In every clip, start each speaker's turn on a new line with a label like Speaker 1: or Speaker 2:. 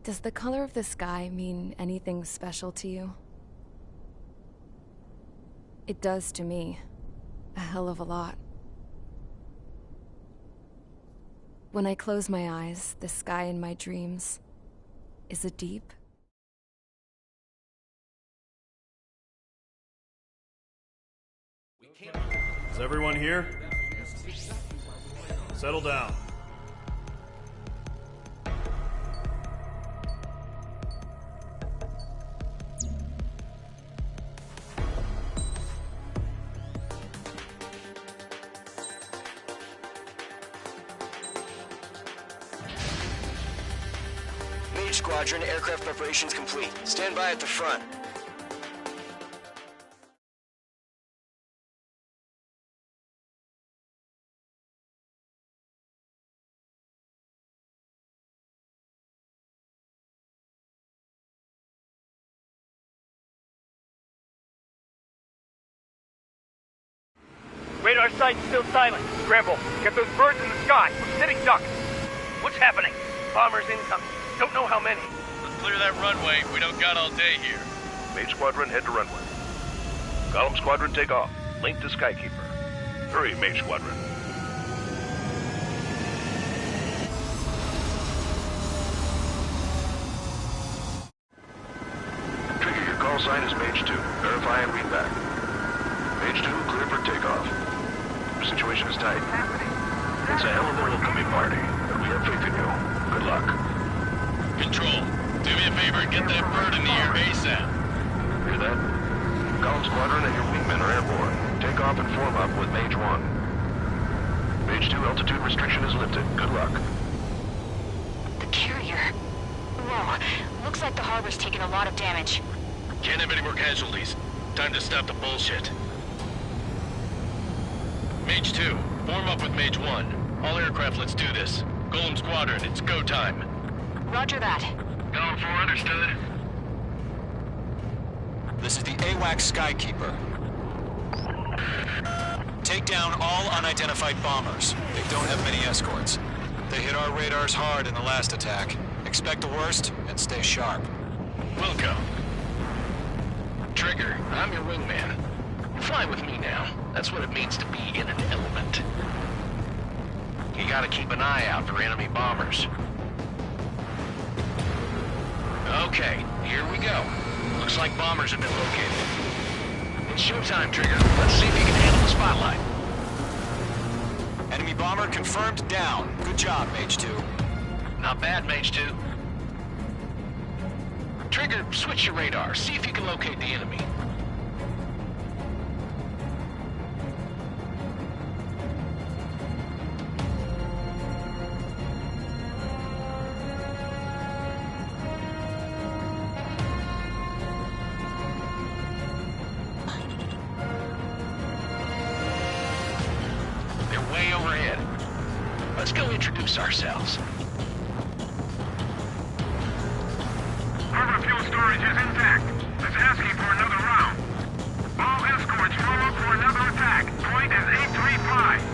Speaker 1: Does the color of the sky mean anything special to you? It does to me. A hell of a lot. When I close my eyes, the sky in my dreams is a deep,
Speaker 2: Is everyone here? Settle down.
Speaker 3: Mage Squadron, aircraft preparations complete. Stand by at the front.
Speaker 4: Radar site's still silent. Scramble. Get those birds in the sky. We're sitting ducks. What's happening? Bombers incoming. Don't know how many.
Speaker 5: Let's clear that runway. We don't got all day here.
Speaker 6: Mage Squadron, head to runway. Column Squadron, take off. Link to Skykeeper. Hurry, Mage Squadron. Trigger, your call sign is Mage 2. Verify and read back. Mage 2, clear for takeoff. Your situation is tight. It's a hell of a welcoming party, but we have faith in you. Good luck.
Speaker 5: Control, do me a favor and get that bird in the air ASAP.
Speaker 6: Hear that? Column Squadron and your wingmen are airborne. Take off and form up with Mage 1. Mage 2, altitude restriction is lifted. Good luck.
Speaker 7: The carrier. Whoa. Looks like the harbor's taken a lot of damage.
Speaker 5: Can't have any more casualties. Time to stop the bullshit. Mage 2, form up with Mage 1. All aircraft, let's do this. Golem Squadron, it's go time.
Speaker 7: Roger that.
Speaker 5: Going for understood.
Speaker 8: This is the AWAC Skykeeper. Take down all unidentified bombers. They don't have many escorts. They hit our radars hard in the last attack. Expect the worst and stay sharp.
Speaker 5: Wilco. Trigger, I'm your wingman. Fly with me now. That's what it means to be in an element. You gotta keep an eye out for enemy bombers. Okay, here we go. Looks like bombers have been located. It's showtime, Trigger. Let's see if you can handle the spotlight.
Speaker 8: Enemy bomber confirmed down. Good job, Mage 2.
Speaker 5: Not bad, Mage 2. Trigger, switch your radar. See if you can locate the enemy. They're way overhead. Let's go introduce ourselves.
Speaker 4: Harbor fuel storage is intact. It's asking for another round. All escorts form up for another attack. Point is 835.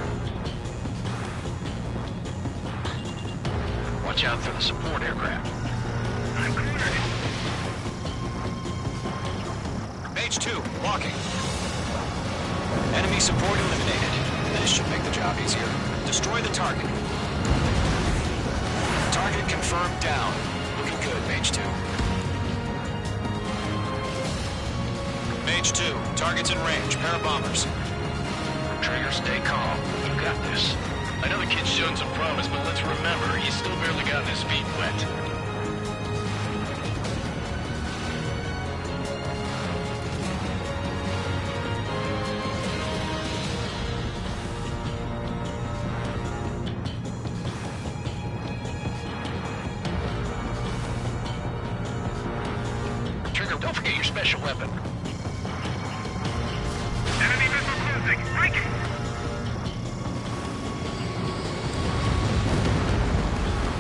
Speaker 5: Watch out for the support aircraft.
Speaker 4: I'm cleared.
Speaker 8: Mage 2, walking. Enemy support eliminated. This should make the job easier. Destroy the target. Target confirmed down. Looking good, Mage 2. Mage 2, target's in range. Pair of bombers.
Speaker 5: Trigger, stay calm. You got this. I know the kid's shown some promise, but let's remember, he's still barely gotten his feet wet. Trigger, don't forget your special weapon.
Speaker 4: Enemy missile closing. Breaking.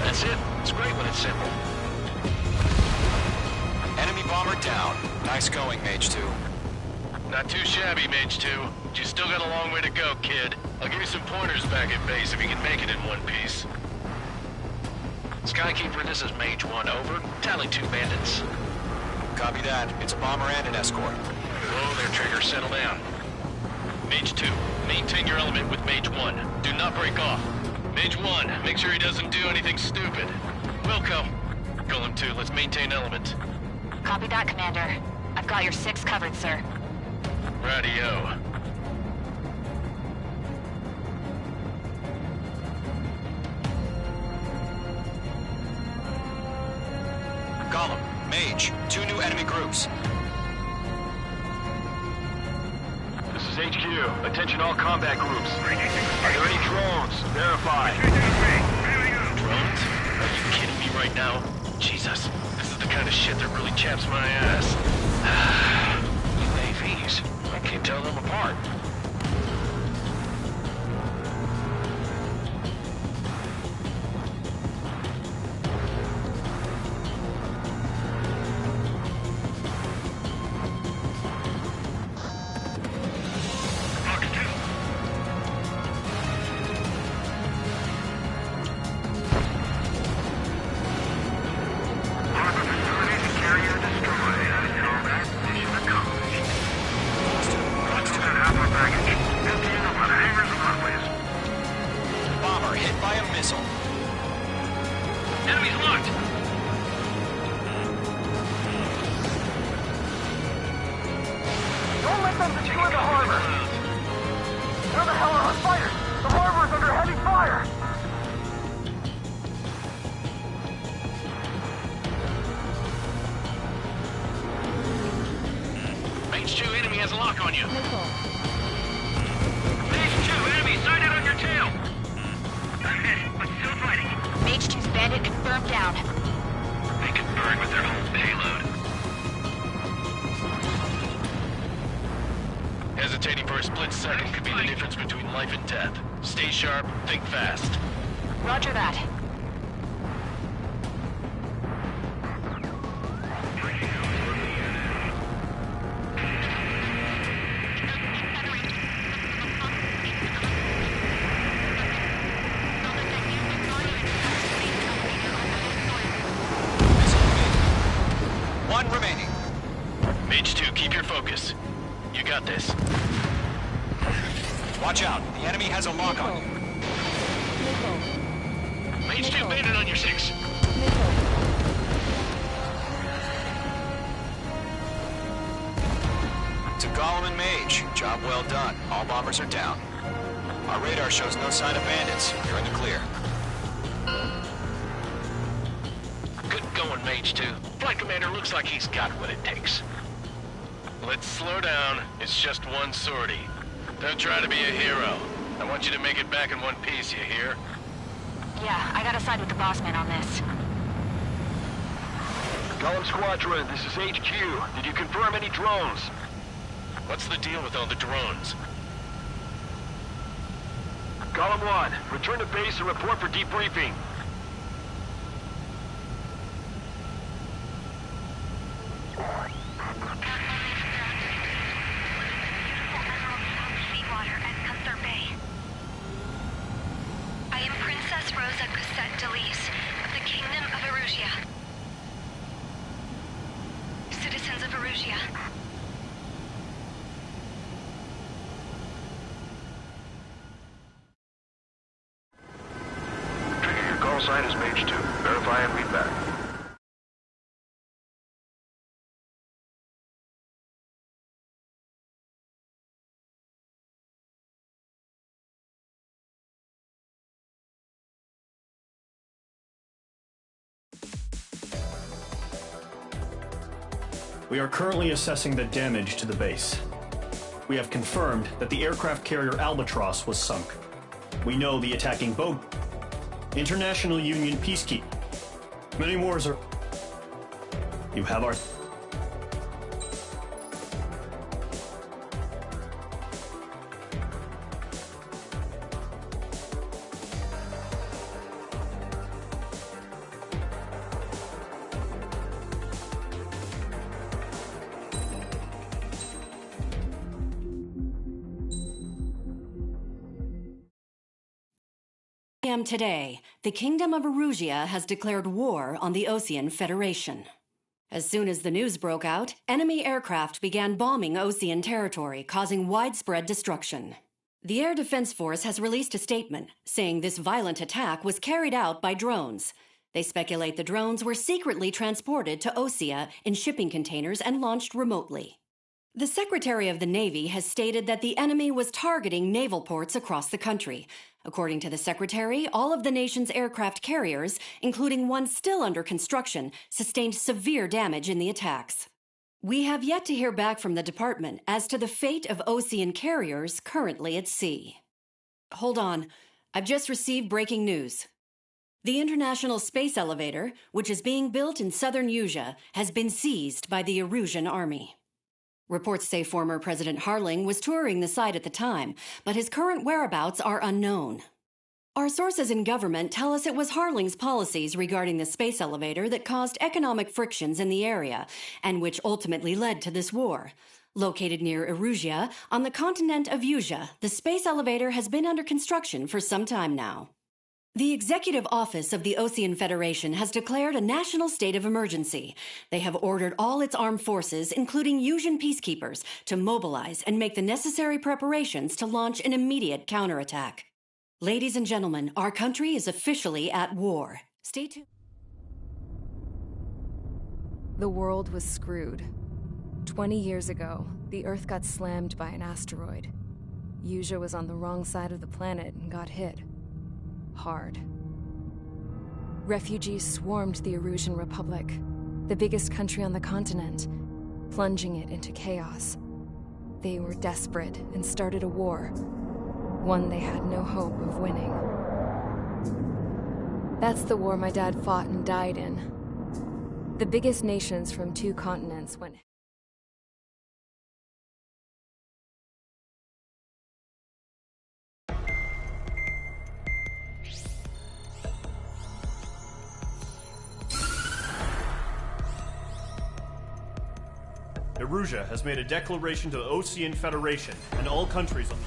Speaker 5: That's it. It's great when it's simple.
Speaker 8: Enemy bomber down. Nice going, Mage 2.
Speaker 5: Not too shabby, Mage 2. But you still got a long way to go, kid. I'll give you some pointers back at base if you can make it in one piece. Skykeeper, this is Mage 1, over. Tally 2 bandits.
Speaker 8: Copy that. It's a bomber and an escort.
Speaker 5: Whoa there, Trigger, settle down. Mage 2, maintain your element with Mage 1. Do not break off. Mage 1, make sure he doesn't do anything stupid. Wilco, Golem 2, let's maintain element.
Speaker 7: Copy that, Commander. I've got your 6 covered, sir.
Speaker 5: Radio.
Speaker 8: Column, Mage, 2 new enemy groups.
Speaker 6: This is HQ. Attention all combat groups. Are there any drones? Verify.
Speaker 5: Drones? Are you kidding me right now? Jesus, this is the kind of shit that really chaps my ass. UAVs. I can't tell them apart.
Speaker 8: Bomber hit by a missile.
Speaker 4: Enemies locked!
Speaker 9: Don't let them destroy the harbor! How the hell are our fighters? The harbor is under heavy fire!
Speaker 5: Mage 2, enemy has a lock on you.
Speaker 4: Mage 2, enemy sighted on your tail! But still fighting.
Speaker 7: Mage 2's bandit confirmed down.
Speaker 5: They can burn with their whole payload. Hesitating for a split second could be the difference between life and death. Stay sharp, think fast.
Speaker 7: Roger that.
Speaker 8: One remaining.
Speaker 5: Mage 2, keep your focus. You got this.
Speaker 8: Watch out. The enemy has a lock on you.
Speaker 5: Mage 2, bandit on your 6.
Speaker 8: To Golem and Mage. Job well done. All bombers are down. Our radar shows no sign of bandits. You're in the clear.
Speaker 5: Good going, Mage 2. Flight Commander looks like he's got what it takes. Let's slow down. It's just one sortie. Don't try to be a hero. I want you to make it back in one piece, you hear?
Speaker 7: Yeah, I gotta side with the boss man on this.
Speaker 6: Golem Squadron, this is HQ. Did you confirm any drones?
Speaker 5: What's the deal with all the drones?
Speaker 6: Golem 1, return to base and report for debriefing.
Speaker 10: I am Princess Rosa Gusette Delise of the Kingdom of Erusia. Citizens of Erusia.
Speaker 6: Trigger, your call sign is Mage 2. Verify and read back.
Speaker 2: We are currently assessing the damage to the base. We have confirmed that the aircraft carrier Albatross was sunk. We know the attacking boat. International Union Peacekeeping. Many wars are... You have our...
Speaker 11: p.m. today, the Kingdom of Erusia has declared war on the Osean Federation. As soon as the news broke out, enemy aircraft began bombing Osean territory, causing widespread destruction. The Air Defense Force has released a statement saying this violent attack was carried out by drones. They speculate the drones were secretly transported to Osea in shipping containers and launched remotely. The Secretary of the Navy has stated that the enemy was targeting naval ports across the country. According to the Secretary, all of the nation's aircraft carriers, including one still under construction, sustained severe damage in the attacks. We have yet to hear back from the department as to the fate of Osean carriers currently at sea. Hold on. I've just received breaking news. The International Space Elevator, which is being built in southern Usea, has been seized by the Erusian Army. Reports say former President Harling was touring the site at the time, but his current whereabouts are unknown. Our sources in government tell us it was Harling's policies regarding the space elevator that caused economic frictions in the area, and which ultimately led to this war. Located near Erusia, on the continent of Usea, the space elevator has been under construction for some time now. The Executive Office of the Osean Federation has declared a national state of emergency. They have ordered all its armed forces, including Usian peacekeepers, to mobilize and make the necessary preparations to launch an immediate counterattack. Ladies and gentlemen, our country is officially at war. Stay tuned.
Speaker 1: The world was screwed. 20 years ago, the Earth got slammed by an asteroid. Usea was on the wrong side of the planet and got hit. Hard. Refugees swarmed the Erusian Republic, the biggest country on the continent, plunging it into chaos. They were desperate and started a war, one they had no hope of winning. That's the war my dad fought and died in. The biggest nations from 2 continents went...
Speaker 2: Erusia has made a declaration to the Osean Federation and all countries on the...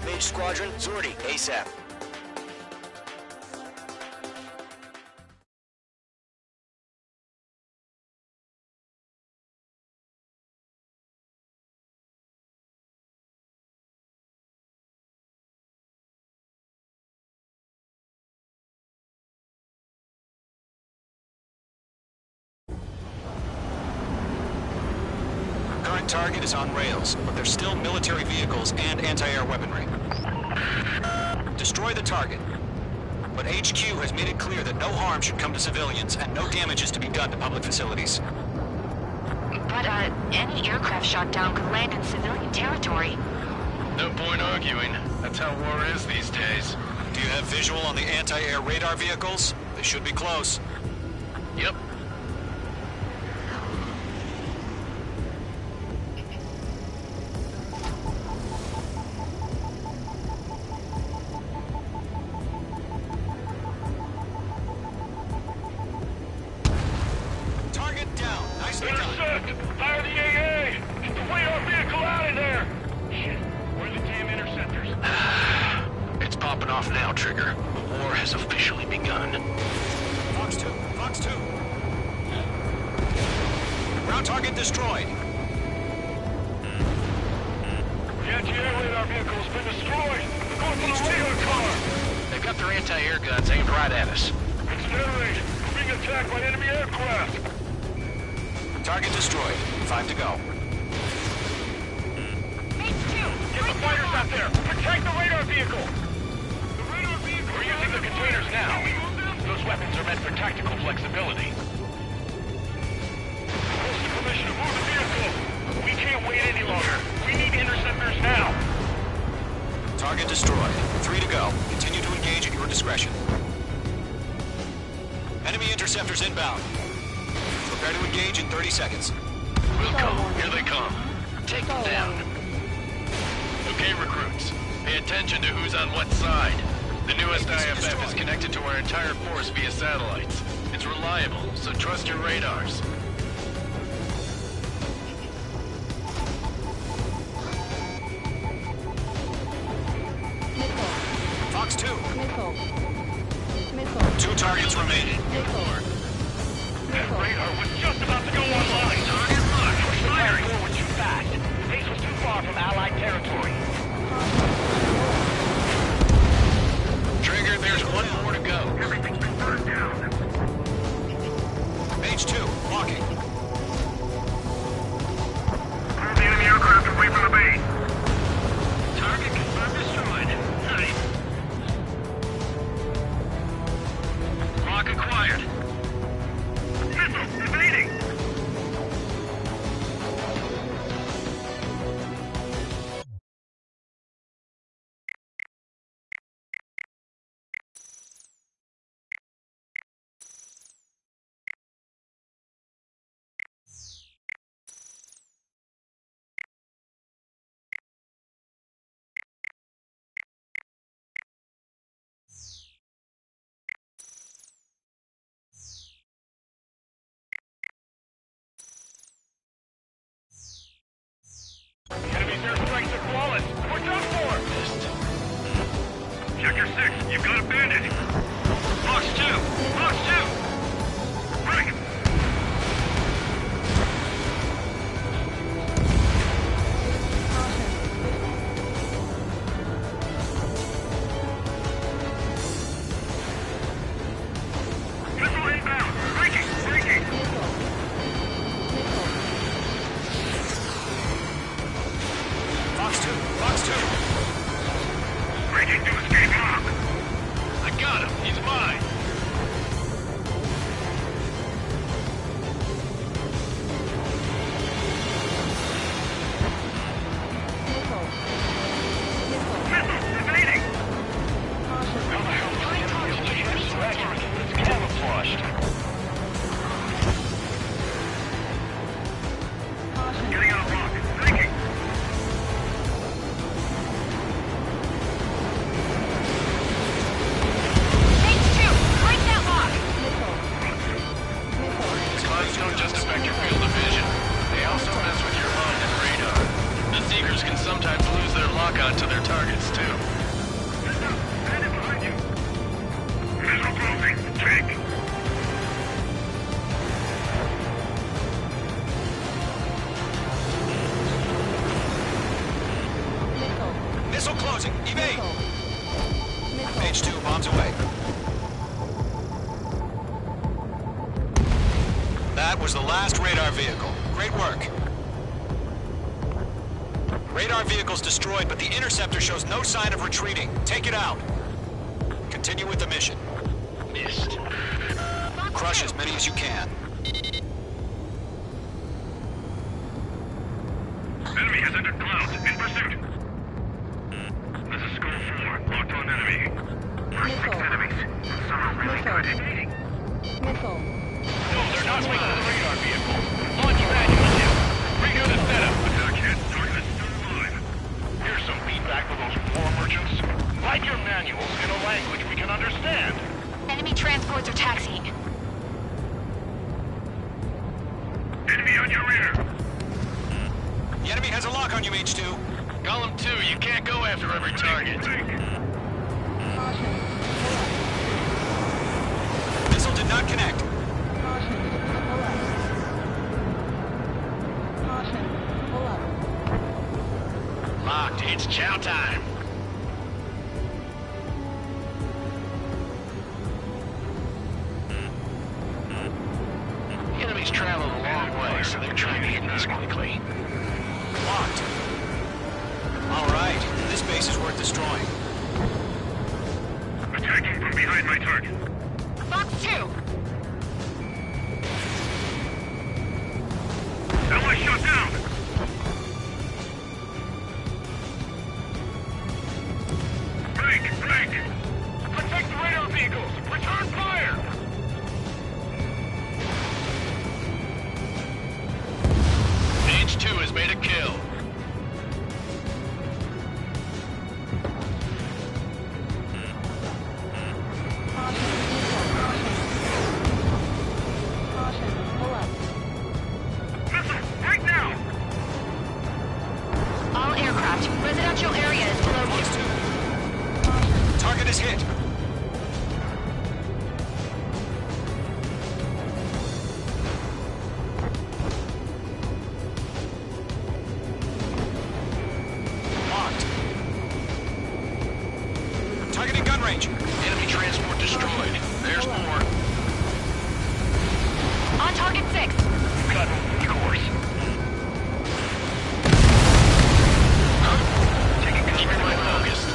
Speaker 3: Mage Squadron, Zordy, ASAP.
Speaker 8: Current target is on rails, but there's still military vehicles and anti-air weaponry. Destroy the target. But HQ has made it clear that no harm should come to civilians and no damage is to be done to public facilities.
Speaker 7: But, any aircraft shot down could land in civilian territory.
Speaker 5: No point arguing. That's how war is these days.
Speaker 8: Do you have visual on the anti-air radar vehicles? They should be close.
Speaker 5: Yep. off now, Trigger. The war has officially begun.
Speaker 8: Fox 2, Fox 2. Ground target destroyed.
Speaker 4: The anti-air radar vehicle's been destroyed. They're going for the radar car.
Speaker 5: They've got their anti-air guns aimed right at us.
Speaker 4: Accelerate. We're being attacked by enemy aircraft.
Speaker 8: Target destroyed. 5 to go.
Speaker 4: Get the fighters out there! Protect the radar vehicle! The radar vehicle! We're using the containers now. Those weapons are meant for tactical flexibility. What's the permission to move the vehicle? We can't wait any longer. We need interceptors now.
Speaker 8: Target destroyed. 3 to go. Continue to engage at your discretion. Enemy interceptors inbound. Prepare to engage in 30 seconds.
Speaker 5: We'll go. Here they come. Take them down. Okay, recruits. Pay attention to who's on what side. The newest IFF is connected to our entire force via satellites. It's reliable, so trust your radars.
Speaker 8: Fox 2. 2 targets remaining.
Speaker 4: That radar was just about to go online. Target locked. Push the fire forward too fast. Base was too far from Allied territory.
Speaker 5: Trigger, there's one more to go.
Speaker 4: Everything's been burned down.
Speaker 8: Mage 2, walking.
Speaker 4: Move the enemy aircraft away from the base.
Speaker 5: Target confirmed destroyed. Nice.
Speaker 4: Lock acquired. Missile evading. Enemy's airstrikes are flawless. We're done for. Checker 6, you've got a bandit. Fox 2, Fox 2. Break. Missile inbound. Breaking, breaking.
Speaker 8: Fox 2, Fox 2.
Speaker 4: Breaking to escape lock.
Speaker 5: I got him. He's mine.
Speaker 4: Missile evading. How the hell is the enemy able to hit so accurately when it's camouflaged? Getting out of lock. Breaking.
Speaker 5: Clouds don't just affect your field of vision. They also mess with your mind and radar. The Seekers can sometimes lose their lock-on to their targets, too.
Speaker 4: Bandit behind you. Missile closing. Take.
Speaker 8: Missile closing. Evade. Mage 2, bombs away. That was the last radar vehicle. Great work. Radar vehicle's destroyed, but the interceptor shows no sign of retreating. Take it out. Continue with the mission.
Speaker 5: Missed.
Speaker 8: Crush as many as you can.
Speaker 4: Enemy has entered clouds. In pursuit. This is Skull 4. Locked on enemy. First 6 enemies. Some are really good. No, they're not making the radar vehicle. Launch manual 2. Redo the setup. Attack hit. Target is still alive. Here's some feedback for those war merchants. Write your manuals in a language we can understand.
Speaker 7: Enemy transports are taxiing.
Speaker 4: Enemy on your rear.
Speaker 8: The enemy has a lock on you, Mage 2.
Speaker 5: Golem 2, you can't go after every target.
Speaker 8: Missile did not connect.
Speaker 4: Locked. It's chow time.
Speaker 5: The enemy's traveled a long way, so they're trying to hit us quickly.
Speaker 8: Locked. All right, this base is worth destroying.
Speaker 4: Attacking from behind my target.
Speaker 7: Fox 2!
Speaker 4: Ally shot down! Break! Protect the radar vehicles! Return fire!
Speaker 5: H2 has made a kill.
Speaker 4: Missile! Right now!
Speaker 7: All aircraft, residential area is below you.
Speaker 8: Target is hit. Locked. Targeting gun range.
Speaker 5: Enemy transport destroyed. There's more.
Speaker 7: On target 6.
Speaker 4: Cut. Course.
Speaker 5: Taking cover by focused.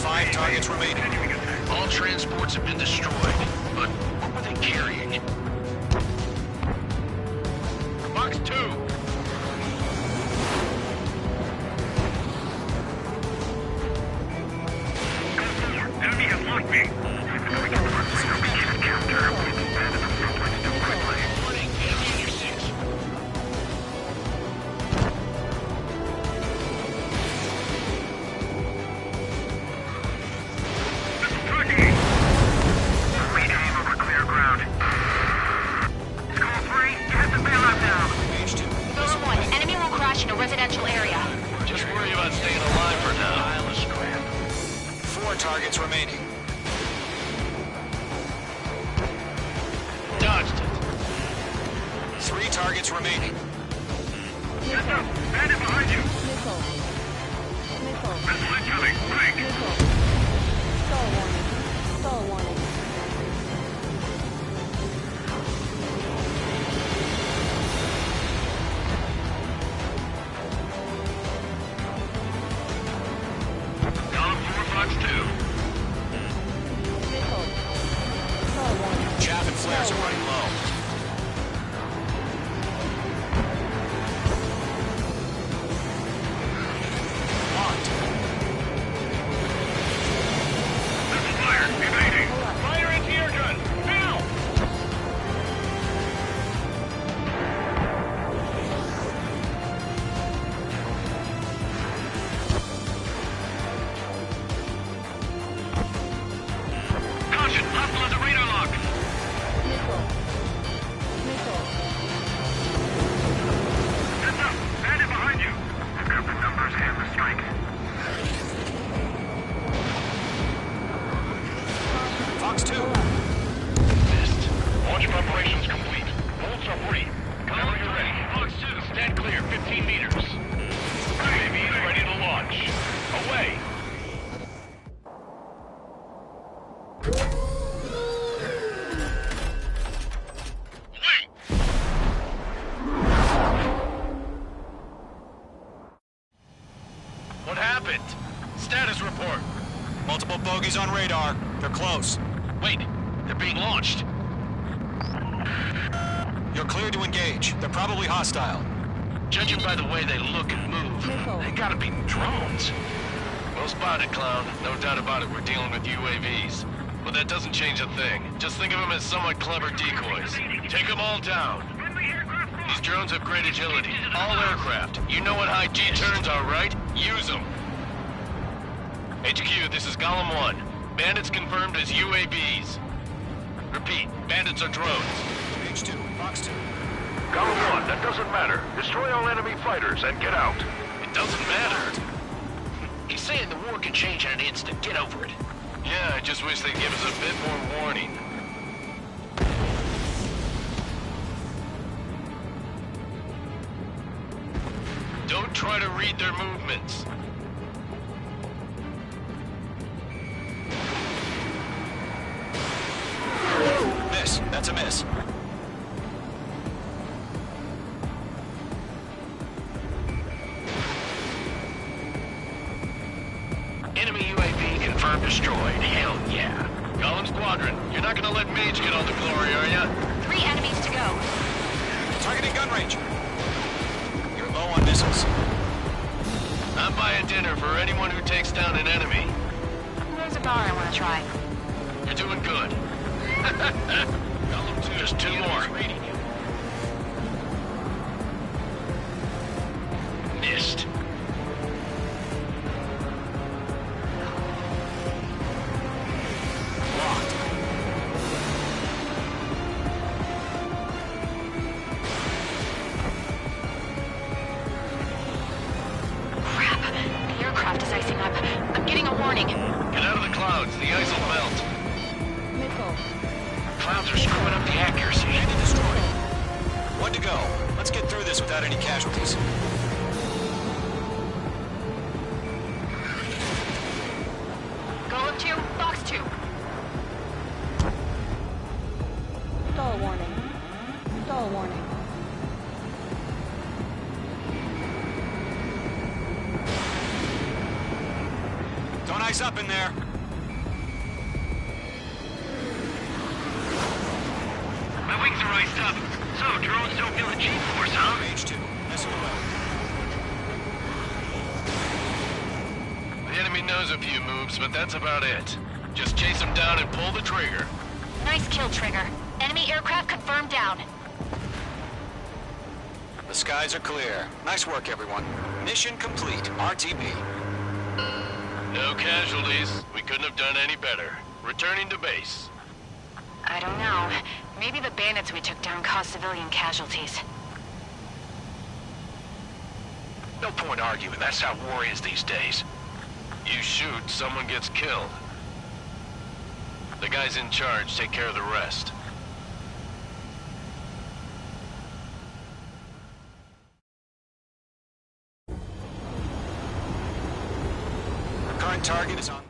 Speaker 8: 5 targets remaining.
Speaker 5: All transports have been destroyed. But what were they carrying? Fox 2!
Speaker 4: Enemy has locked me.
Speaker 5: Warning, enemy in your 6.
Speaker 8: H2.
Speaker 7: Zone 1, enemy will crash in a residential area.
Speaker 5: Just worry about staying alive for now. Pile of scrap.
Speaker 8: 4 targets remaining.
Speaker 5: Dodged it.
Speaker 8: 3 targets remaining.
Speaker 4: Bandit behind you! Missile incoming! Break!
Speaker 12: Stall warning.
Speaker 4: Column 4, Fox 2.
Speaker 8: Chaff and flares are running low. Locked.
Speaker 4: Missile fire! Evading! Fire anti-air gun! Now! Caution! Hostile at the radar lock! Heads up! Bandit behind you! I've got the numbers and the strength.
Speaker 8: Fox 2.
Speaker 4: Missed. Launch preparations complete. Bolts are free. Whenever you're ready. Fox 2, stand clear, 15 meters. UAV ready to launch. Away! Wait!
Speaker 5: What happened? Status report.
Speaker 8: Multiple bogeys on radar. They're close.
Speaker 5: Wait, they're being launched.
Speaker 8: You're cleared to engage. They're probably hostile.
Speaker 5: Judging by the way they look and move, they gotta be drones. Well spotted, clown. No doubt about it, we're dealing with UAVs. But that doesn't change a thing. Just think of them as somewhat clever decoys. Take them all down. These drones have great agility. All aircraft. You know what high G-turns are, right? Use them. HQ, this is Golem 1. Bandits confirmed as UAVs. Repeat, bandits are drones.
Speaker 8: H2, Fox 2.
Speaker 6: Golem 1, that doesn't matter. Destroy all enemy fighters and get out.
Speaker 5: It doesn't matter. He
Speaker 3: He's saying the war could change in an instant. Get over it.
Speaker 5: Yeah, I just wish they'd give us a bit more warning. Don't try to read their movements.
Speaker 8: Miss. That's a miss.
Speaker 3: Enemy UAV confirmed destroyed. Hell yeah.
Speaker 5: Colin Squadron, you're not gonna let Mage get on the glory, are ya?
Speaker 7: 3 enemies to go.
Speaker 8: Targeting gun range. You're low on missiles.
Speaker 5: I'm buying dinner for anyone who takes down an enemy.
Speaker 7: There's a bar I want to try.
Speaker 5: You're doing good. Column 2, just 2 more.
Speaker 3: Missed.
Speaker 5: Locked.
Speaker 7: Crap. The aircraft is icing up. I'm getting a warning.
Speaker 5: Get out of the clouds. The ice will melt.
Speaker 3: Clouds are screwing up the accuracy.
Speaker 8: Enemy destroyed. 1 to go. Let's get through this without any casualties.
Speaker 7: Golem 2, Box 2.
Speaker 12: Stall warning. Stall warning.
Speaker 8: Don't ice up in there.
Speaker 9: My wings are iced up. So, drones don't feel the G-force, huh?
Speaker 8: Mage 2. Missile away.
Speaker 5: The enemy knows a few moves, but that's about it. Just chase them down and pull the trigger.
Speaker 7: Nice kill, Trigger. Enemy aircraft confirmed down.
Speaker 8: The skies are clear. Nice work, everyone. Mission complete. RTB.
Speaker 5: No casualties. We couldn't have done any better. Returning to base.
Speaker 7: I don't know. Maybe the bandits we took down caused civilian casualties.
Speaker 3: No point arguing. That's how war is these days.
Speaker 5: You shoot, someone gets killed. The guys in charge take care of the rest.
Speaker 8: The current target is on.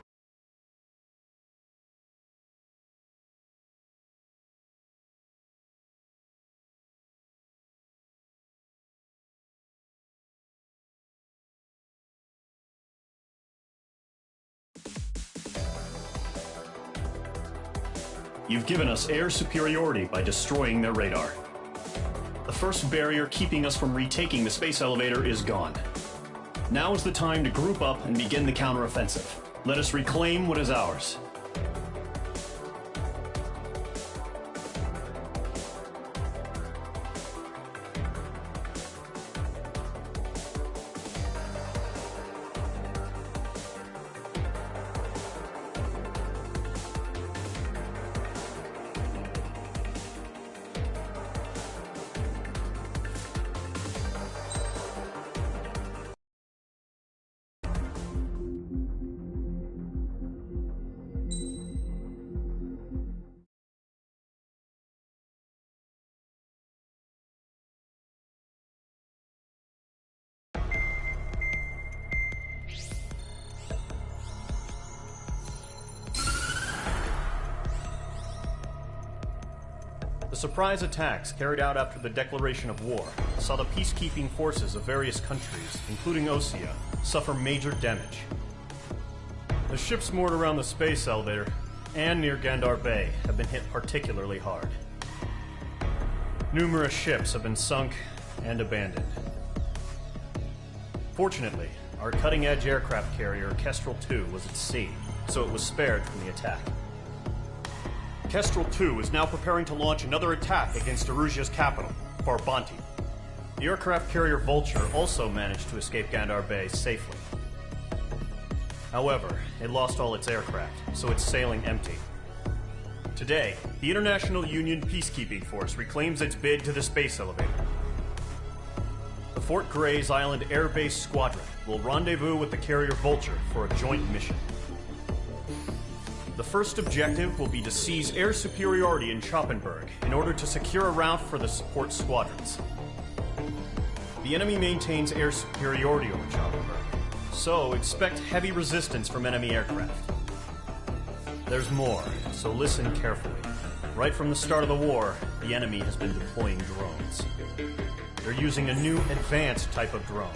Speaker 2: You've given us air superiority by destroying their radar. The first barrier keeping us from retaking the space elevator is gone. Now is the time to group up and begin the counteroffensive. Let us reclaim what is ours. The surprise attacks carried out after the declaration of war saw the peacekeeping forces of various countries, including Osea, suffer major damage. The ships moored around the space elevator and near Gandar Bay have been hit particularly hard. Numerous ships have been sunk and abandoned. Fortunately, our cutting-edge aircraft carrier Kestrel 2 was at sea, so it was spared from the attack. Kestrel 2 is now preparing to launch another attack against Erusia's capital, Farbanti. The aircraft carrier Vulture also managed to escape Gandar Bay safely. However, it lost all its aircraft, so it's sailing empty. Today, the International Union Peacekeeping Force reclaims its bid to the space elevator. The Fort Gray's Island Air Base Squadron will rendezvous with the carrier Vulture for a joint mission. The first objective will be to seize air superiority in Choppenburg in order to secure a route for the support squadrons. The enemy maintains air superiority over Choppenburg, so expect heavy resistance from enemy aircraft. There's more, so listen carefully. Right from the start of the war, the enemy has been deploying drones. They're using a new advanced type of drone.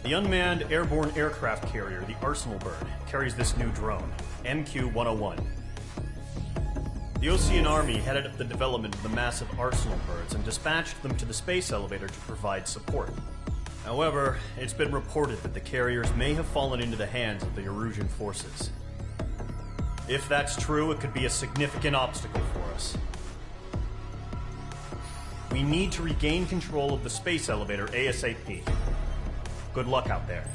Speaker 2: The unmanned airborne aircraft carrier, the Arsenal Bird, carries this new drone, MQ-101. The Osean Army headed up the development of the massive Arsenal Birds and dispatched them to the space elevator to provide support. However, it's been reported that the carriers may have fallen into the hands of the Erusian forces. If that's true, it could be a significant obstacle for us. We need to regain control of the space elevator ASAP. Good luck out there.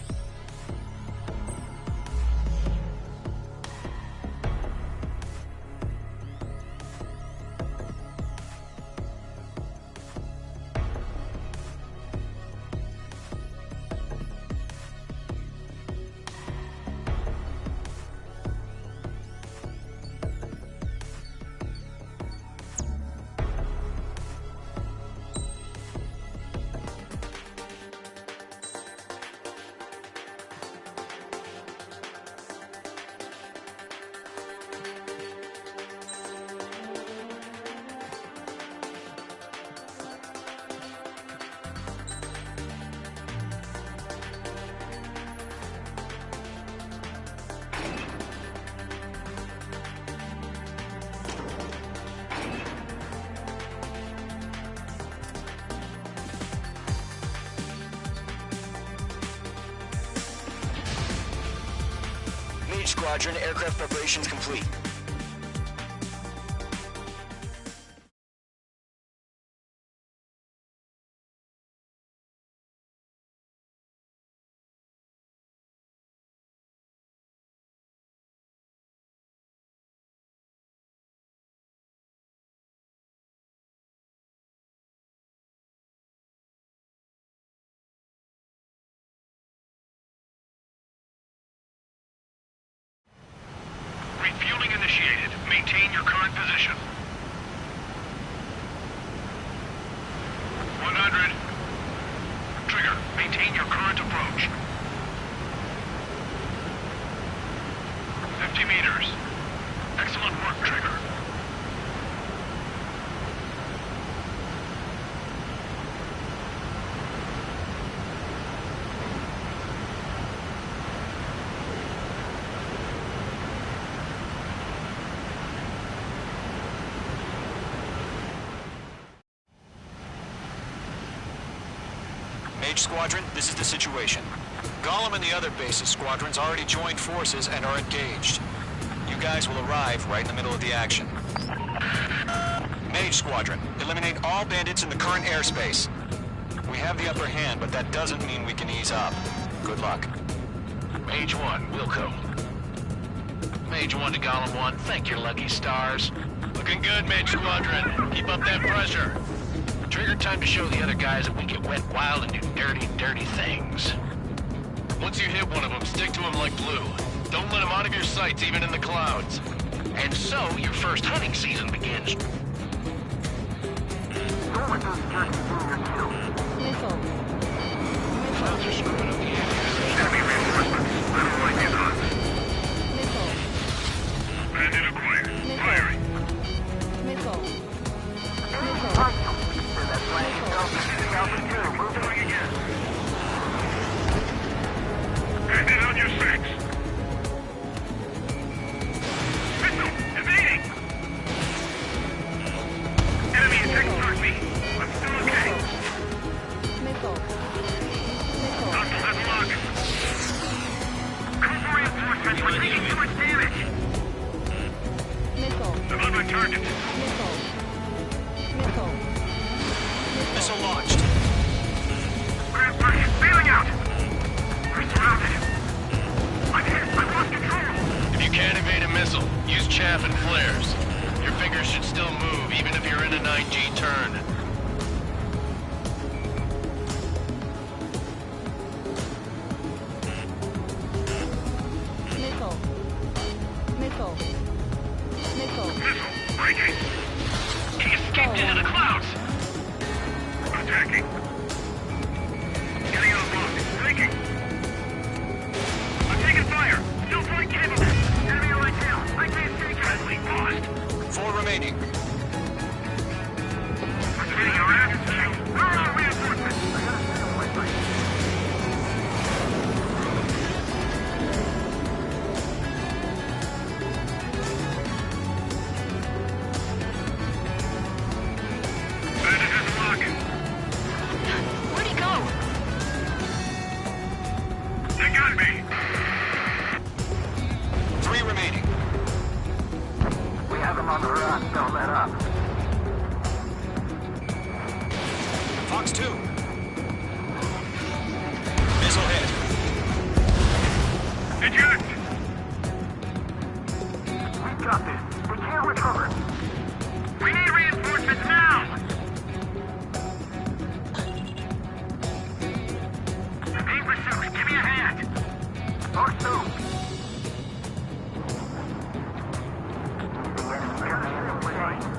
Speaker 3: Squadron, aircraft preparations complete.
Speaker 4: Refueling initiated. Maintain your current position. 100. Trigger, maintain your current approach. 50 meters. Excellent work, Trigger.
Speaker 8: Mage Squadron, this is the situation. Gollum and the other base's squadrons already joined forces and are engaged. You guys will arrive right in the middle of the action. Mage Squadron, eliminate all bandits in the current airspace. We have the upper hand, but that doesn't mean we can ease up. Good luck.
Speaker 5: Mage 1, Wilco. Mage 1 to Gollum 1, thank your lucky stars. Looking good, Mage Squadron. Keep up that pressure. Trigger time to show the other guys that we get wet wild and do dirty, dirty things. Once you hit one of them, stick to them like glue. Don't let them out of your sights, even in the clouds. And so, your first hunting season begins. Clouds are screwing up the air.
Speaker 4: Enemy reinforcements. I don't like these odds. Bandit acquired. Firing. Bandit on your six. Missile! Evading! Enemy attacks towards me. I'm still okay. Hostile has lock. Call for reinforcements. We're taking too much damage. I'm on my target.
Speaker 8: Missile launched.
Speaker 4: Grand Party bailing out. We're surrounded. I'm hit. I've lost control.
Speaker 5: If you can't evade a missile, use chaff and flares. Your fingers should still move, even if you're in a 9G turn.
Speaker 9: Give me a hand! Or two!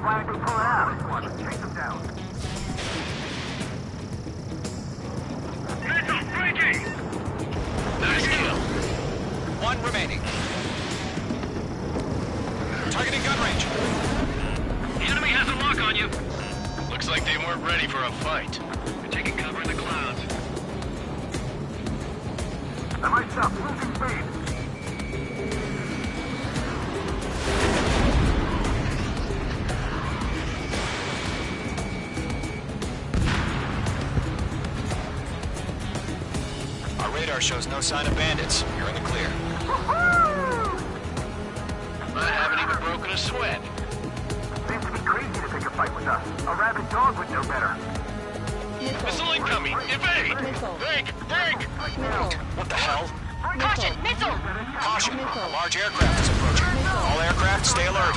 Speaker 9: Why aren't they pulling out? Chase them down.
Speaker 4: Missile breaking!
Speaker 5: Nice kill.
Speaker 8: One remaining. Targeting gun range.
Speaker 4: The enemy has a lock on you.
Speaker 5: Looks like they weren't ready for a fight.
Speaker 4: You're taking cover in the clouds.
Speaker 9: I might stop. Losing speed.
Speaker 8: Our radar shows no sign of bandits. You're in the clear.
Speaker 5: I haven't even broken a sweat.
Speaker 9: Seems to be crazy to pick a fight with us. A rabid dog would know better.
Speaker 5: Missile incoming! Evade! Break!
Speaker 8: What the hell?
Speaker 7: Caution! Missile!
Speaker 8: Caution! A large aircraft is approaching. All aircraft, stay alert.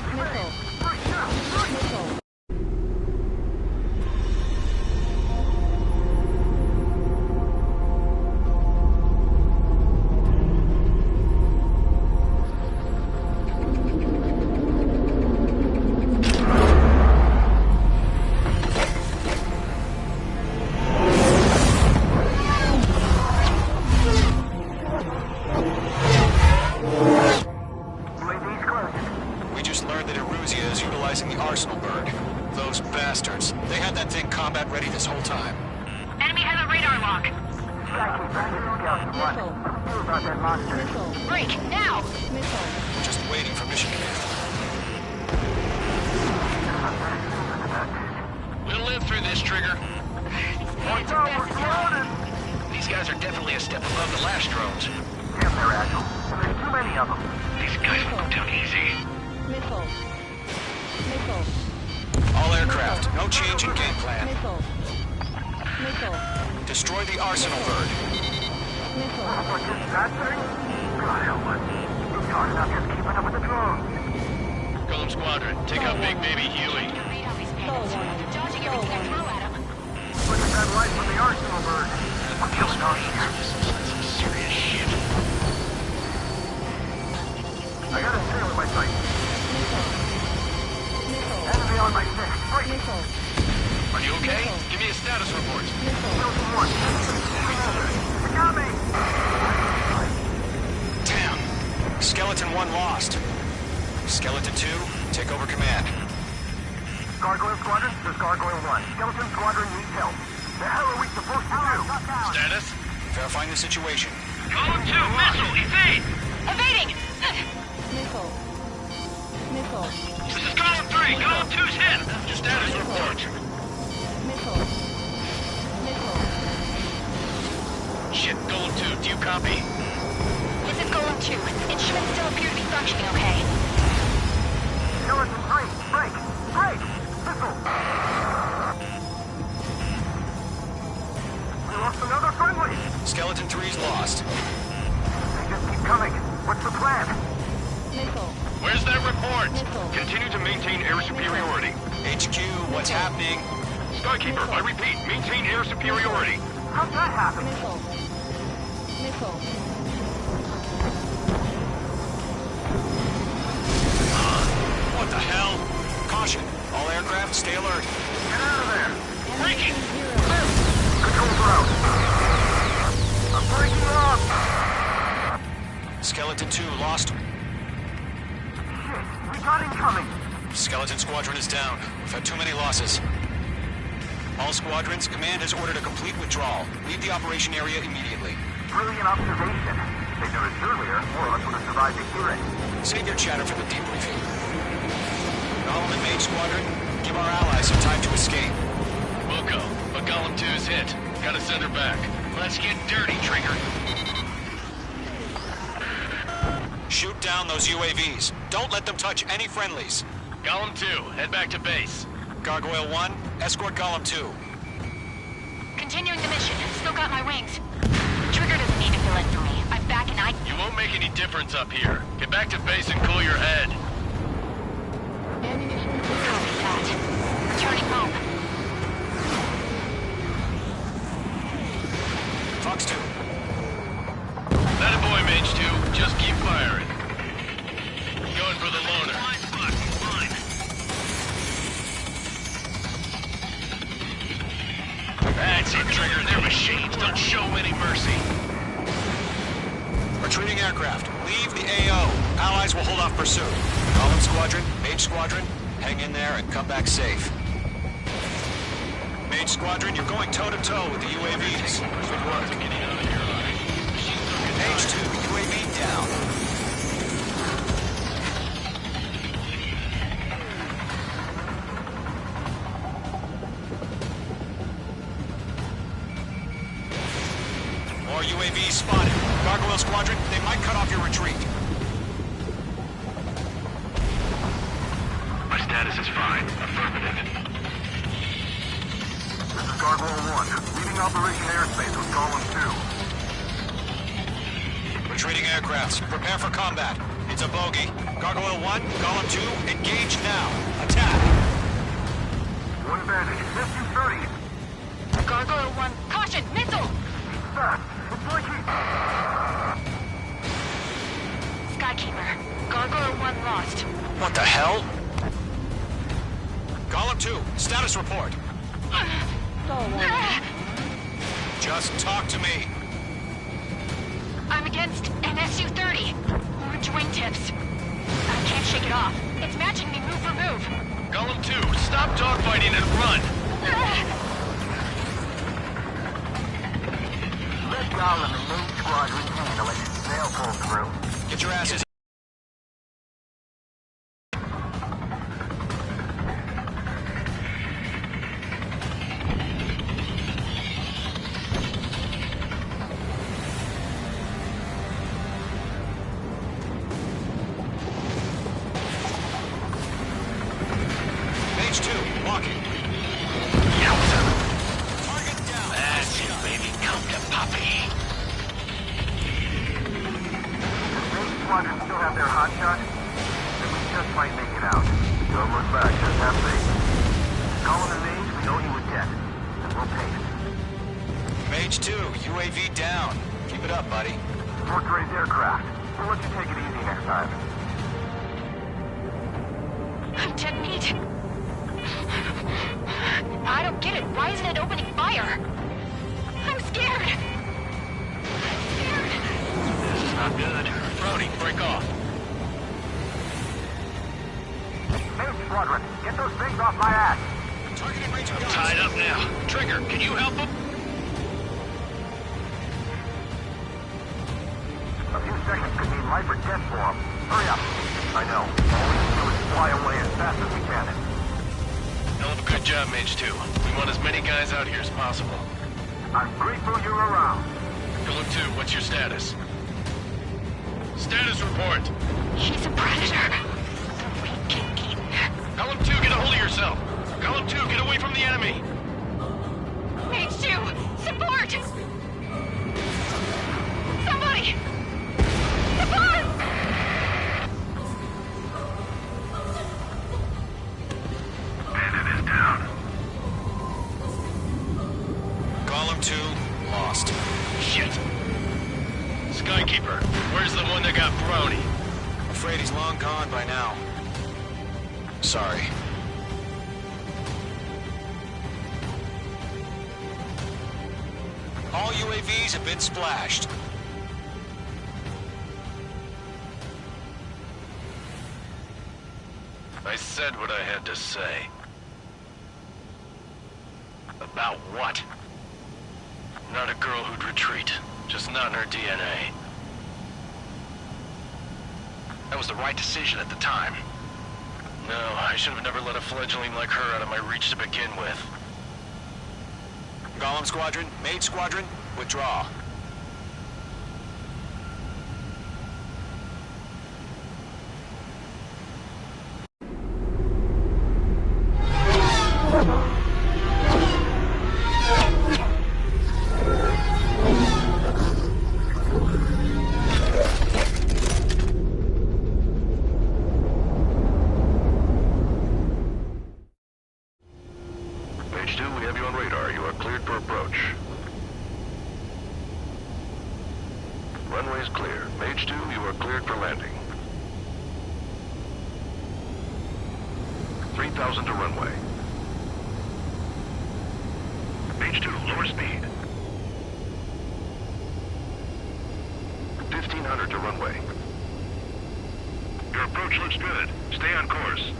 Speaker 8: We just learned that Eruzia is utilizing the Arsenal bird. Those bastards. They had that thing combat ready this whole time.
Speaker 7: Enemy has a radar lock. Break, now!
Speaker 8: Just waiting for mission command.
Speaker 5: We'll live through this, Trigger.
Speaker 9: Watch out, we're surrounded!
Speaker 5: These guys are definitely a step above the last drones.
Speaker 9: Damn, they're agile. There's too many of them.
Speaker 4: These guys will go down easy.
Speaker 8: All aircraft, no change in game plan. Destroy the Arsenal bird.
Speaker 9: What's that thing? God help us. It's hard enough just keeping up with the drones.
Speaker 5: Golem Squadron, take out Big Baby Huey.
Speaker 7: Dodging everything I throw at him.
Speaker 9: Look at that light from the Arsenal bird. We're killing our here.
Speaker 5: Some serious shit.
Speaker 9: I got a tail in my sight. Enemy on my six. Break.
Speaker 5: Are you okay? Give me a status report.
Speaker 9: Delta 1. They got me.
Speaker 8: Damn. Skeleton 1 lost. Skeleton 2, take over command.
Speaker 9: Gargoyle Squadron, this is Gargoyle 1. Skeleton Squadron needs help. The hell are we supposed to do?
Speaker 5: Status?
Speaker 8: Verifying the situation.
Speaker 4: Column 2, missile, evade!
Speaker 7: Evading!
Speaker 4: This is column 3, column 2's hit!
Speaker 5: Your status report. Shit, Golem 2, do you copy?
Speaker 7: This is Golem 2. Instruments still appear to be functioning okay.
Speaker 9: Skeleton 3, break! Break! Missile! We lost another friendly!
Speaker 8: Skeleton 3's lost.
Speaker 9: They just keep coming. What's the plan?
Speaker 5: Where's that report?
Speaker 4: Continue to maintain air superiority.
Speaker 8: HQ, what's happening?
Speaker 4: Skykeeper, I repeat, maintain air superiority.
Speaker 9: How'd that happen?
Speaker 8: What the hell? Caution. All aircraft, stay alert.
Speaker 9: Get out of there!
Speaker 4: Breaking!
Speaker 9: Controls are out. I'm breaking up!
Speaker 8: Skeleton 2 lost.
Speaker 9: Shit, we got incoming!
Speaker 8: Skeleton Squadron is down. We've had too many losses. All squadrons, command has ordered a complete withdrawal. Leave the operation area immediately.
Speaker 9: Brilliant observation. If they'd done it earlier, more of us would have survived to hear it.
Speaker 8: Save your chatter for the debriefing. Golem and Mage Squadron, give our allies some time to escape.
Speaker 5: We'll go, but Golem 2's hit. Gotta send her back. Let's get dirty, Trigger.
Speaker 8: Shoot down those UAVs. Don't let them touch any friendlies.
Speaker 5: Golem 2, head back to base.
Speaker 8: Gargoyle 1, escort Golem 2.
Speaker 7: Continuing the mission. Still got my wings. Trigger doesn't need to fill in for me. I'm back and
Speaker 5: You won't make any difference up here. Get back to base and cool your head.
Speaker 7: Copy that. Returning home.
Speaker 8: Fox 2.
Speaker 5: Don't show any mercy.
Speaker 8: Retreating aircraft, leave the AO. Allies will hold off pursuit. Golem Squadron, Mage Squadron, hang in there and come back safe. Mage Squadron, you're going toe-to-toe with the UAVs. Good work. Mage 2, UAV down. More UAVs spotted. Gargoyle Squadron, they might cut off your retreat.
Speaker 6: My status is fine. Affirmative.
Speaker 9: This is Gargoyle 1. Leaving Operation Airspace with Golem 2.
Speaker 8: Retreating aircrafts, prepare for combat. It's a bogey. Gargoyle 1, Golem 2, engage now. Attack!
Speaker 9: One advantage. SU-30.
Speaker 7: Gargoyle 1, caution, missile!
Speaker 9: Fast. It's like he...
Speaker 7: Skykeeper, Gargoyle 1 lost.
Speaker 8: What the hell? Golem 2, status report. Just talk to me.
Speaker 7: I'm against an SU-30. Orange wingtips. I can't shake it off. It's matching me move for move.
Speaker 5: Golem 2, stop dogfighting and run!
Speaker 9: Let Golem and Mage Squadron handle it. They'll pull through.
Speaker 8: Get your asses. Mage 2, walking.
Speaker 5: Yowza!
Speaker 8: Target down.
Speaker 5: That's it, baby. Come to Poppy.
Speaker 9: Mage Squadron still have their hot shot? Then we just might make it out. Don't look back, just have faith. Golem and Mage, we know you were dead. And we'll pay it.
Speaker 8: Mage 2, UAV down. Keep it up, buddy.
Speaker 9: Fortress aircraft. We'll let you take it easy next time.
Speaker 7: I'm dead meat. I don't get it. Why isn't it opening fire? I'm scared.
Speaker 5: This is not good. Brody, break off.
Speaker 9: Mage Squadron, get those things off my ass.
Speaker 8: Targeting range of guns.
Speaker 5: Tied up now. Trigger, can you help him?
Speaker 9: A few seconds could mean life or death for them. Hurry up. I know. All we can do is fly away as fast as we can.
Speaker 5: Hell of a good job, Mage 2. We want as many guys out here as possible.
Speaker 9: I'm grateful you're around.
Speaker 5: Golem 2, what's your status? Status report.
Speaker 7: He's a predator. We can keep...
Speaker 5: Golem 2, get a hold of yourself. Golem 2, get away from the enemy.
Speaker 7: Mage 2, support! Somebody! Support!
Speaker 6: Bandit is down.
Speaker 8: Golem 2, lost.
Speaker 5: Shit. Skykeeper, where's the one that got Brony?
Speaker 8: Afraid he's long gone by now. Sorry. All UAVs have been splashed.
Speaker 5: I said what I had to say. About what? Not a girl who'd retreat. Just not in her DNA. That was the right decision at the time. No, I should have never let a fledgling like her out of my reach to begin with.
Speaker 8: Golem Squadron, Mage Squadron, withdraw.
Speaker 6: Mage 2, we have you on radar. You are cleared for approach. Runway is clear. Mage 2, you are cleared for landing. 3,000 to runway. Mage 2, lower speed. 1500 to runway.
Speaker 4: Your approach looks good. Stay on course.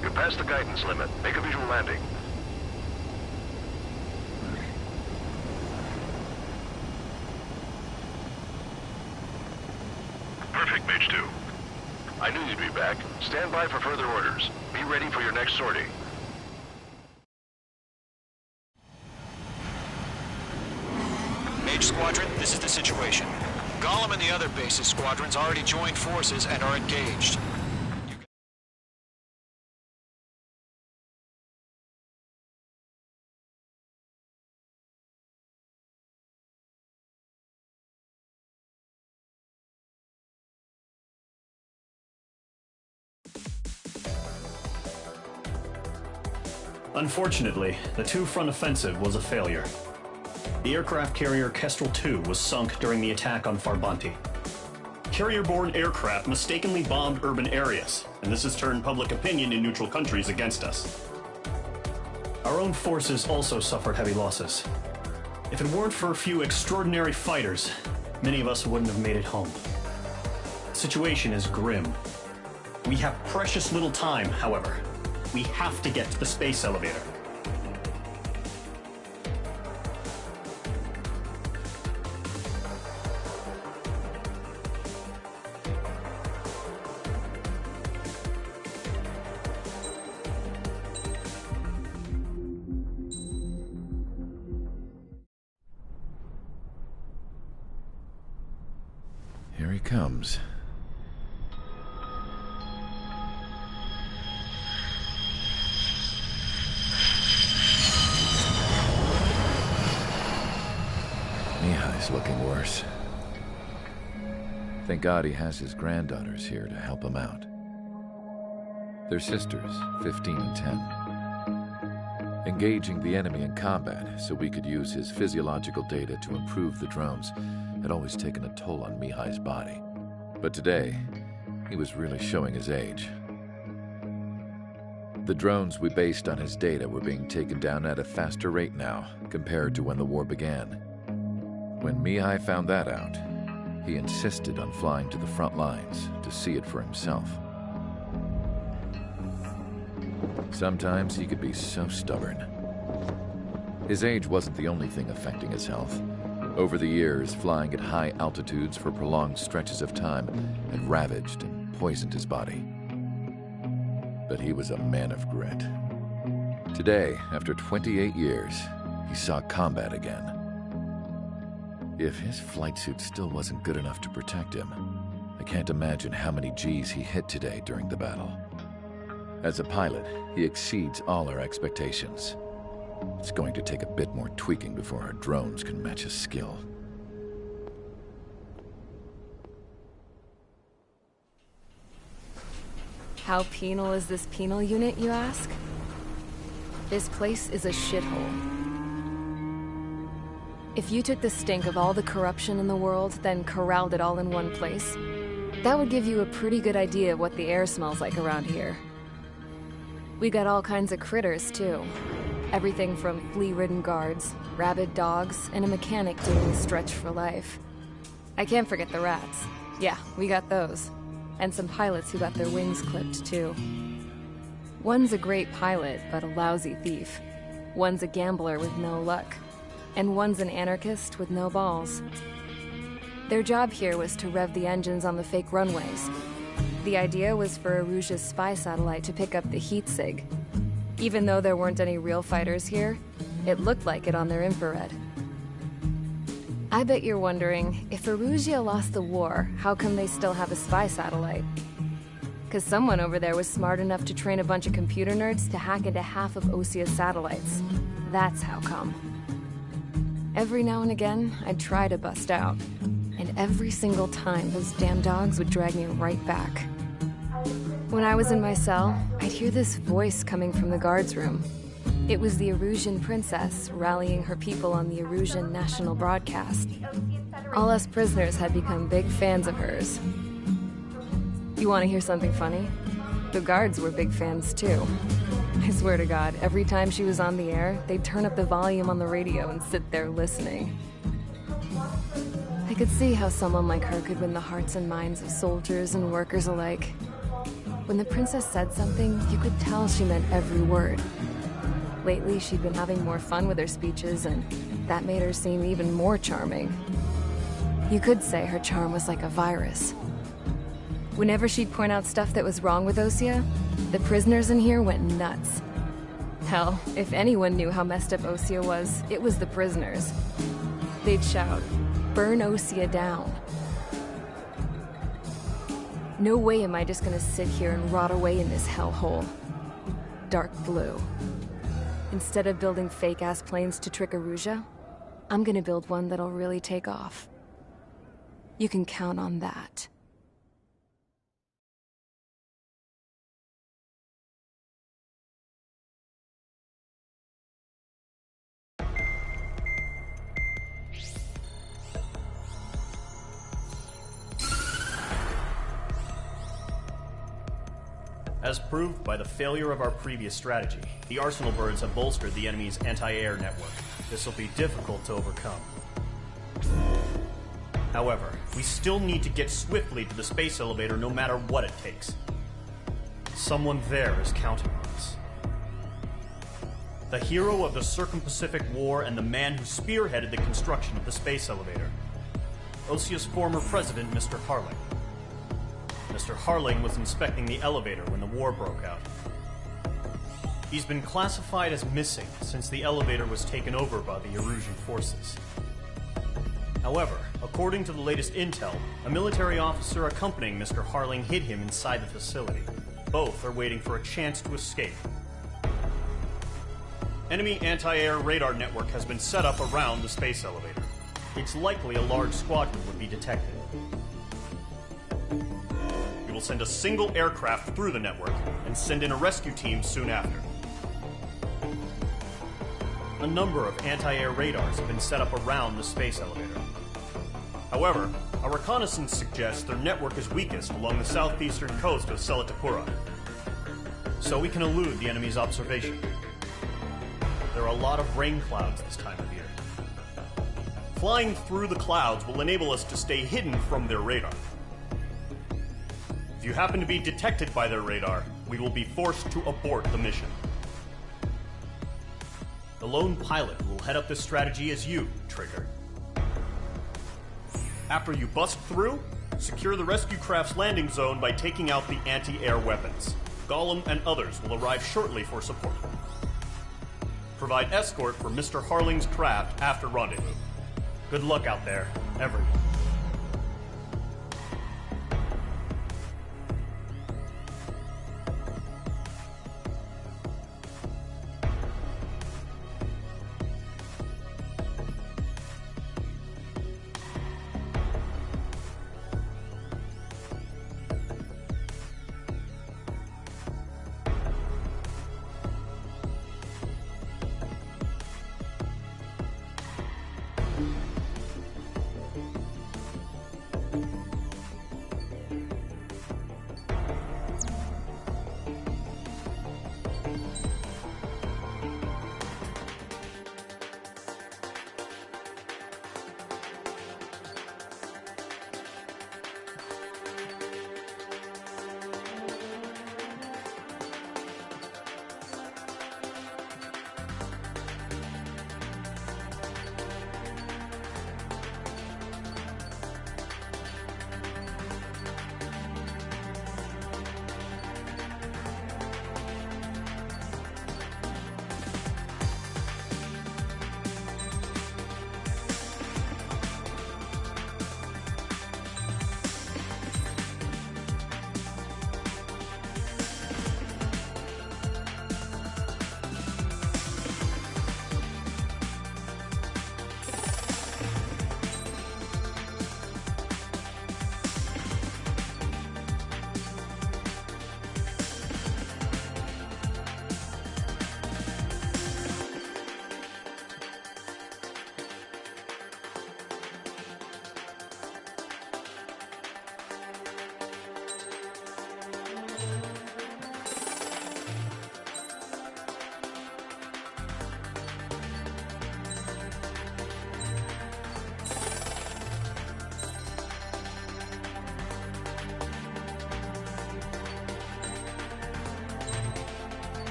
Speaker 6: You're past the guidance limit. Make a visual landing.
Speaker 4: Perfect, Mage 2.
Speaker 6: I knew you'd be back. Stand by for further orders. Be ready for your next sortie.
Speaker 8: Mage Squadron, this is the situation. Gollum and the other base's squadrons already joined forces and are engaged.
Speaker 2: Unfortunately, the two-front offensive was a failure. The aircraft carrier Kestrel II was sunk during the attack on Farbanti. Carrier-borne aircraft mistakenly bombed urban areas, and this has turned public opinion in neutral countries against us. Our own forces also suffered heavy losses. If it weren't for a few extraordinary fighters, many of us wouldn't have made it home. The situation is grim. We have precious little time, however. We have to get to the space elevator.
Speaker 13: Here he comes. Mihai's looking worse. Thank God he has his granddaughters here to help him out. They're sisters, 15 and 10. Engaging the enemy in combat so we could use his physiological data to improve the drones had always taken a toll on Mihai's body. But today, he was really showing his age. The drones we based on his data were being taken down at a faster rate now compared to when the war began. When Mihai found that out, he insisted on flying to the front lines to see it for himself. Sometimes he could be so stubborn. His age wasn't the only thing affecting his health. Over the years, flying at high altitudes for prolonged stretches of time had ravaged and poisoned his body. But he was a man of grit. Today, after 28 years, he saw combat again. If his flight suit still wasn't good enough to protect him, I can't imagine how many G's he hit today during the battle. As a pilot, he exceeds all our expectations. It's going to take a bit more tweaking before our drones can match his skill.
Speaker 1: How penal is this penal unit, you ask? This place is a shithole. If you took the stink of all the corruption in the world, then corralled it all in one place, that would give you a pretty good idea of what the air smells like around here. We got all kinds of critters, too. Everything from flea-ridden guards, rabid dogs, and a mechanic doing the stretch for life. I can't forget the rats. Yeah, we got those. And some pilots who got their wings clipped, too. One's a great pilot, but a lousy thief. One's a gambler with no luck. And one's an anarchist with no balls. Their job here was to rev the engines on the fake runways. The idea was for Aruja's spy satellite to pick up the heat sig. Even though there weren't any real fighters here, it looked like it on their infrared. I bet you're wondering, if Aruja lost the war, how come they still have a spy satellite? 'Cause someone over there was smart enough to train a bunch of computer nerds to hack into half of Osia's satellites. That's how come. Every now and again, I'd try to bust out. And every single time, those damn dogs would drag me right back. When I was in my cell, I'd hear this voice coming from the guards room. It was the Erusian princess rallying her people on the Erusian national broadcast. All us prisoners had become big fans of hers. You want to hear something funny? The guards were big fans too. I swear to God, every time she was on the air, they'd turn up the volume on the radio and sit there listening. I could see how someone like her could win the hearts and minds of soldiers and workers alike. When the princess said something, you could tell she meant every word. Lately, she'd been having more fun with her speeches, and that made her seem even more charming. You could say her charm was like a virus. Whenever she'd point out stuff that was wrong with Osea, the prisoners in here went nuts. Hell, if anyone knew how messed up Osea was, it was the prisoners. They'd shout, "Burn Osea down." No way am I just gonna sit here and rot away in this hellhole. Dark blue. Instead of building fake-ass planes to trick Erusea, I'm gonna build one that'll really take off. You can count on that.
Speaker 2: As proved by the failure of our previous strategy, the Arsenal birds have bolstered the enemy's anti-air network. This will be difficult to overcome. However, we still need to get swiftly to the space elevator no matter what it takes. Someone there is counting on us. The hero of the Circum-Pacific War and the man who spearheaded the construction of the space elevator. Osea's former president, Mr. Harling. Mr. Harling was inspecting the elevator when the war broke out. He's been classified as missing since the elevator was taken over by the Erusian forces. However, according to the latest intel, a military officer accompanying Mr. Harling hid him inside the facility. Both are waiting for a chance to escape. Enemy anti-air radar network has been set up around the space elevator. It's likely a large squadron would be detected. We will send a single aircraft through the network and send in a rescue team soon after. A number of anti-air radars have been set up around the space elevator. However, our reconnaissance suggests their network is weakest along the southeastern coast of Selatapura, so we can elude the enemy's observation. There are a lot of rain clouds this time of year. Flying through the clouds will enable us to stay hidden from their radar. If you happen to be detected by their radar, we will be forced to abort the mission. The lone pilot who will head up this strategy is you, Trigger. After you bust through, secure the rescue craft's landing zone by taking out the anti-air weapons. Gollum and others will arrive shortly for support. Provide escort for Mr. Harling's craft after rendezvous. Good luck out there, everyone.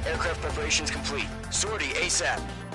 Speaker 3: Aircraft preparations complete. Sortie ASAP.